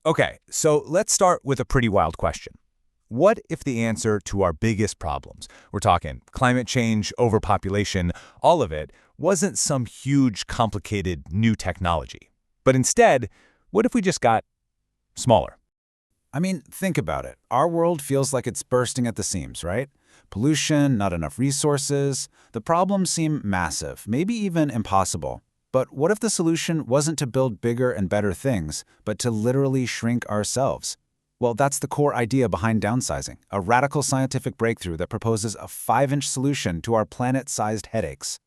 Okay, so let's start with a pretty wild question. What if the answer to our biggest problems, we're talking climate change, overpopulation, all of it, wasn't some huge, complicated new technology? But instead, what if we just got smaller? I mean, think about it. Our world feels like it's bursting at the seams, right? Pollution, not enough resources. The problems seem massive, maybe even impossible. But what if the solution wasn't to build bigger and better things, but to literally shrink ourselves? Well, that's the core idea behind downsizing, a radical scientific breakthrough that proposes a 5-inch solution to our planet-sized headaches.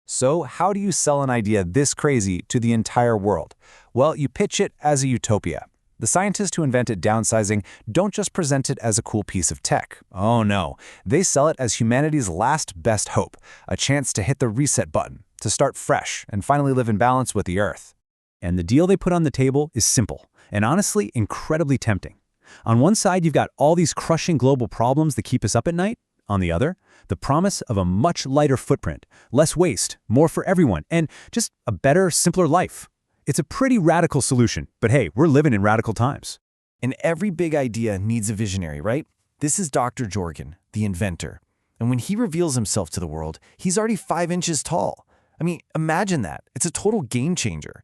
So, how do you sell an idea this crazy to the entire world? Well, you pitch it as a utopia. The scientists who invented downsizing don't just present it as a cool piece of tech. Oh no, they sell it as humanity's last best hope, a chance to hit the reset button, to start fresh and finally live in balance with the Earth. And the deal they put on the table is simple, and honestly incredibly tempting. On one side, you've got all these crushing global problems that keep us up at night. On the other, the promise of a much lighter footprint, less waste, more for everyone, and just a better, simpler life. It's a pretty radical solution, but hey, we're living in radical times. And every big idea needs a visionary, right? This is Dr. Jorgen, the inventor. And when he reveals himself to the world, he's already 5 inches tall. I mean, imagine that. It's a total game changer.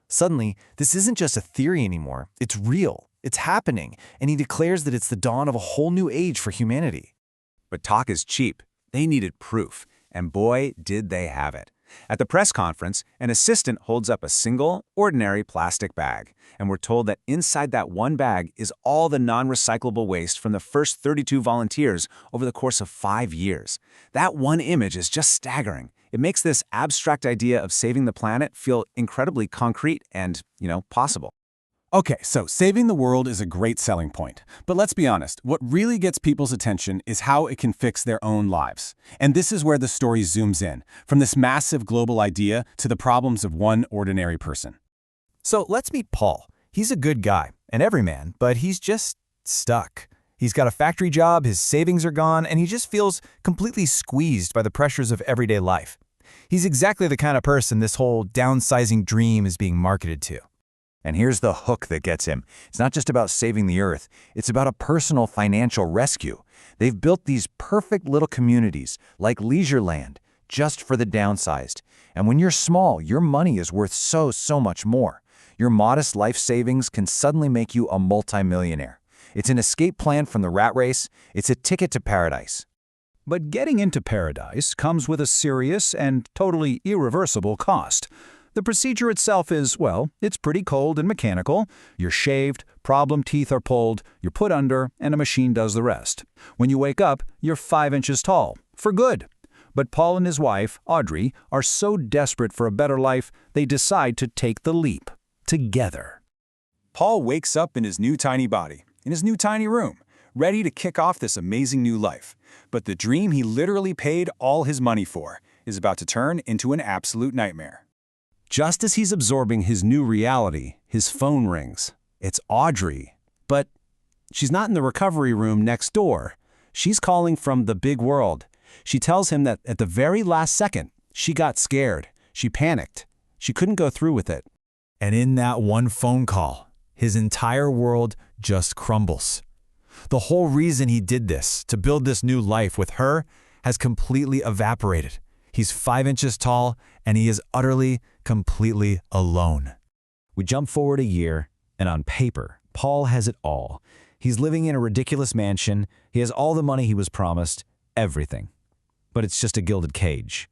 Suddenly, this isn't just a theory anymore. It's real. It's happening. And he declares that it's the dawn of a whole new age for humanity. But talk is cheap. They needed proof. And boy, did they have it. At the press conference, an assistant holds up a single, ordinary plastic bag, and we're told that inside that one bag is all the non-recyclable waste from the first 32 volunteers over the course of 5 years. That one image is just staggering. It makes this abstract idea of saving the planet feel incredibly concrete and, possible. Okay, so saving the world is a great selling point. But let's be honest, what really gets people's attention is how it can fix their own lives. And this is where the story zooms in, from this massive global idea to the problems of one ordinary person. So let's meet Paul. He's a good guy, an everyman, but he's just stuck. He's got a factory job, his savings are gone, and he just feels completely squeezed by the pressures of everyday life. He's exactly the kind of person this whole downsizing dream is being marketed to. And here's the hook that gets him. It's not just about saving the Earth. It's about a personal financial rescue. They've built these perfect little communities, like Leisureland, just for the downsized. And when you're small, your money is worth so much more. Your modest life savings can suddenly make you a multimillionaire. It's an escape plan from the rat race. It's a ticket to paradise. But getting into paradise comes with a serious and totally irreversible cost. The procedure itself is, well, it's pretty cold and mechanical. You're shaved, problem teeth are pulled, you're put under, and a machine does the rest. When you wake up, you're 5 inches tall, for good. But Paul and his wife, Audrey, are so desperate for a better life, they decide to take the leap. Together. Paul wakes up in his new tiny body, in his new tiny room, ready to kick off this amazing new life. But the dream he literally paid all his money for is about to turn into an absolute nightmare. Just as he's absorbing his new reality, his phone rings. It's Audrey. But she's not in the recovery room next door. She's calling from the big world. She tells him that at the very last second, she got scared. She panicked. She couldn't go through with it. And in that one phone call, his entire world just crumbles. The whole reason he did this, to build this new life with her, has completely evaporated. He's 5 inches tall, and he is utterly, completely alone. We jump forward a year, and on paper, Paul has it all. He's living in a ridiculous mansion, he has all the money he was promised, everything. But it's just a gilded cage.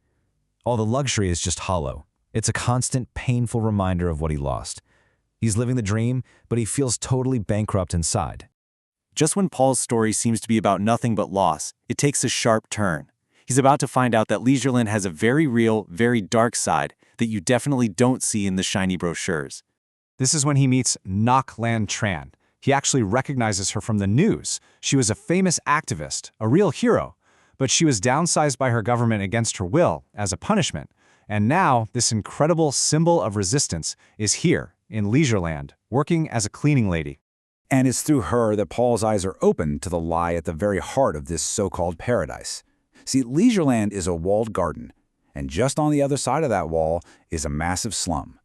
All the luxury is just hollow. It's a constant, painful reminder of what he lost. He's living the dream, but he feels totally bankrupt inside. Just when Paul's story seems to be about nothing but loss, it takes a sharp turn. He's about to find out that Leisureland has a very real, very dark side that you definitely don't see in the shiny brochures. This is when he meets Ngoc Lan Tran. He actually recognizes her from the news. She was a famous activist, a real hero, but she was downsized by her government against her will as a punishment. And now, this incredible symbol of resistance is here in Leisureland, working as a cleaning lady. And it's through her that Paul's eyes are opened to the lie at the very heart of this so-called paradise. See, Leisureland is a walled garden, and just on the other side of that wall is a massive slum.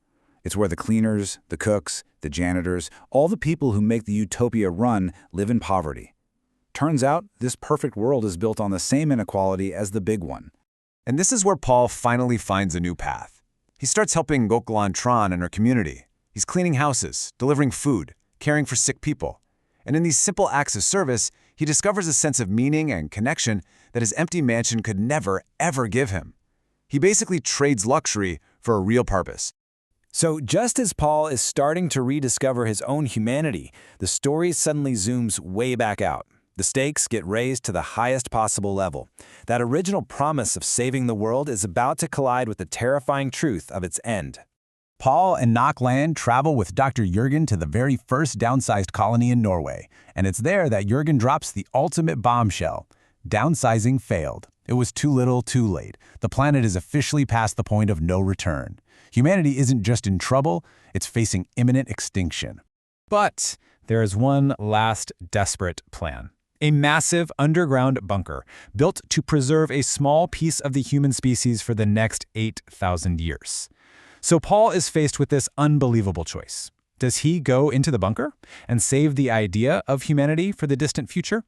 It's where the cleaners, the cooks, the janitors, all the people who make the utopia run live in poverty. Turns out, this perfect world is built on the same inequality as the big one. And this is where Paul finally finds a new path. He starts helping Goklan Tran and her community. He's cleaning houses, delivering food, caring for sick people. And in these simple acts of service, he discovers a sense of meaning and connection that his empty mansion could never, ever give him. He basically trades luxury for a real purpose. So just as Paul is starting to rediscover his own humanity, the story suddenly zooms way back out. The stakes get raised to the highest possible level. That original promise of saving the world is about to collide with the terrifying truth of its end. Paul and Nok Land travel with Dr. Jürgen to the very first downsized colony in Norway, and it's there that Jürgen drops the ultimate bombshell. Downsizing failed. It was too little, too late. The planet is officially past the point of no return. Humanity isn't just in trouble, it's facing imminent extinction. But there is one last desperate plan. A massive underground bunker built to preserve a small piece of the human species for the next 8,000 years. So Paul is faced with this unbelievable choice. Does he go into the bunker and save the idea of humanity for the distant future?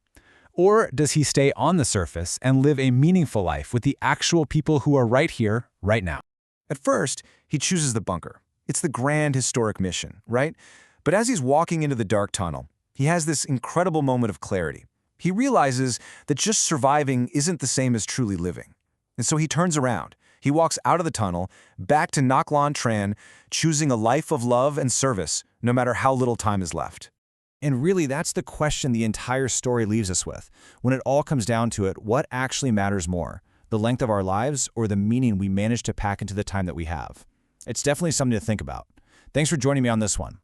Or does he stay on the surface and live a meaningful life with the actual people who are right here, right now? At first, he chooses the bunker. It's the grand historic mission, right? But as he's walking into the dark tunnel, he has this incredible moment of clarity. He realizes that just surviving isn't the same as truly living. And so he turns around. He walks out of the tunnel, back to Nok Lan Tran, choosing a life of love and service, no matter how little time is left. And really, that's the question the entire story leaves us with. When it all comes down to it, what actually matters more? The length of our lives or the meaning we manage to pack into the time that we have? It's definitely something to think about. Thanks for joining me on this one.